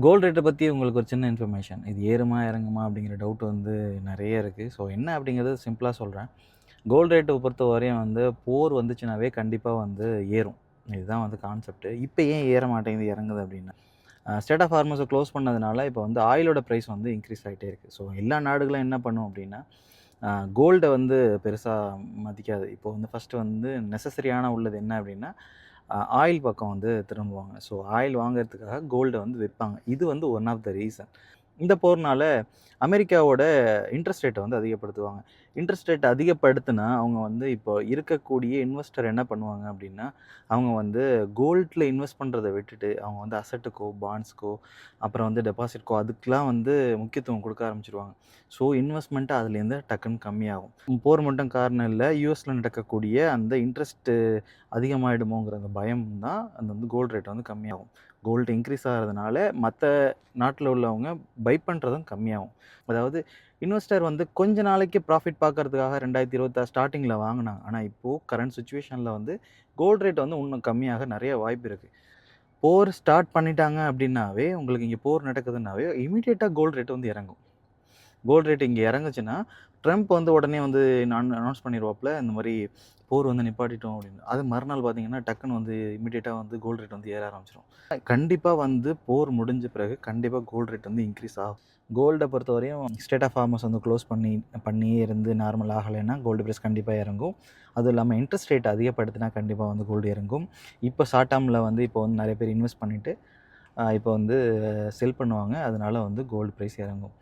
Gold ரேட்ட பத்தி உங்களுக்கு ஒரு சின்ன இன்ஃபர்மேஷன். இது ஏறுமா, இறங்குமா அப்படிங்கிற டவுட் வந்து நெறைய இருக்கு. ஸோ என்ன அப்படிங்கிறத சிம்பிளா சொல்றேன். கோல்ட் ரேட்ட பொறுத்தவரையும் வந்து போர் வந்துச்சுனாவே கண்டிப்பா வந்து ஏறும். இதுதான் வந்து கான்செப்ட். இப்ப ஏன் ஏற மாட்டேங்குது, இறங்குது அப்படின்னா, ஸ்ட்ரெய்ட் ஆஃப் ஹார்மஸ க்ளோஸ் பண்ணதுனால இப்ப வந்து ஆயிலோட பிரைஸ் வந்து இன்கிரீஸ் ஆயிட்டே இருக்கு. ஸோ எல்லா நாடுகளும் என்ன பண்ணும் அப்படின்னா, கோல்ட வந்து பெருசா மதிக்காது. இப்போ வந்து ஃபர்ஸ்ட்டு வந்து நெசசரியான உள்ளது என்ன அப்படின்னா, ஆயில் பக்கம் வந்து திரும்புவாங்க. ஸோ ஆயில் வாங்குறதுக்காக கோல்ட வந்து விப்பாங்க. இது வந்து ஒன் ஆஃப் த ரீசன். இந்த போர்னால அமெரிக்காவோட இன்ட்ரெஸ்ட் ரேட்ட வந்து அதிகப்படுத்துவாங்க. இன்ட்ரெஸ்ட் ரேட் அதிகப்படுத்துனா, அவங்க வந்து இப்போ இருக்கக்கூடிய இன்வெஸ்டர் என்ன பண்ணுவாங்க அப்டின்னா, அவங்க வந்து கோல்ட்ல இன்வெஸ்ட் பண்றத விட்டுட்டு, அவங்க வந்து அசட்டுக்கோ, பாண்ட்ஸ்க்கோ, அப்புறம் வந்து டெபாசிட்க்கோ அதுக்கெல்லாம் வந்து முக்கியத்துவம் குடுக்க ஆரம்பிச்சுருவாங்க. ஸோ இன்வெஸ்ட்மெண்ட் அதுலேருந்து டக்குன்னு கம்மியாகும். போர் மட்டும் காரணம் இல்ல. யுஎஸ்ல நடக்கக்கூடிய அந்த இன்ட்ரெஸ்ட் அதிகமாயிடுமோங்கிற அந்த பயம் தான் அந்த வந்து கோல்ட் ரேட் வந்து கம்மியாகும். கோல்ட் இன்க்ரீஸ் ஆகுறதுனால மத்த நாட்ல உள்ளவங்க பை பண்றதும் கம்மியாகும். அதாவது இன்வெஸ்டர் வந்து கொஞ்ச நாளைக்கு ப்ராஃபிட் பார்க்கறதுக்காக 2026 ஸ்டார்ட்டிங்ல வாங்குனாங்க. ஆனா இப்போ கரண்ட் சிச்சுவேஷன்ல வந்து கோல்ட் ரேட் வந்து இன்னும் கம்மியாக நெறைய வாய்ப்பு இருக்கு. போர் ஸ்டார்ட் பண்ணிட்டாங்க அப்டின்னாவே, உங்களுக்கு இங்க போர் நடக்குதுன்னாவே, இமிடியேட்டா கோல்ட் ரேட் வந்து இறங்கும். கோல்ட் ரேட் இங்க இறங்குச்சுன்னா, ட்ரம்ப் வந்து உடனே வந்து அனௌன்ஸ் பண்ணிருவாப்ல, இந்த மாரி போர் வந்து நிப்பாட்டிட்டோம் அப்படின்னு. அது மறுநாள் பார்த்தீங்கன்னா, டக்குன்னு வந்து இமிடியேட்டா வந்து கோல்ட் ரேட் வந்து ஏற ஆரம்பிச்சுரும். கண்டிப்பா வந்து போர் முடிஞ்ச பிறகு கண்டிப்பா கோல்ட் ரேட் வந்து இன்க்ரீஸ் ஆகும். கோல்ட பொறுத்தவரையும் ஸ்ட்ரெய்ட் ஆஃப் ஹார்மஸ் வந்து க்ளோஸ் பண்ணியே இருந்து நார்மல் ஆகலைன்னா, கோல்டு பிரைஸ் கண்டிப்பா இறங்கும். அதுவும் இல்லாம இன்ட்ரெஸ்ட் ரேட் அதிகப்படுத்தினா கண்டிப்பா வந்து கோல்டு இறங்கும். இப்போ ஷார்ட் டெர்ம்ல வந்து இப்போ வந்து நெறைய பேர் இன்வெஸ்ட் பண்ணிட்டு, இப்போ வந்து செல் பண்ணுவாங்க. அதனால வந்து கோல்டு பிரைஸ் இறங்கும்.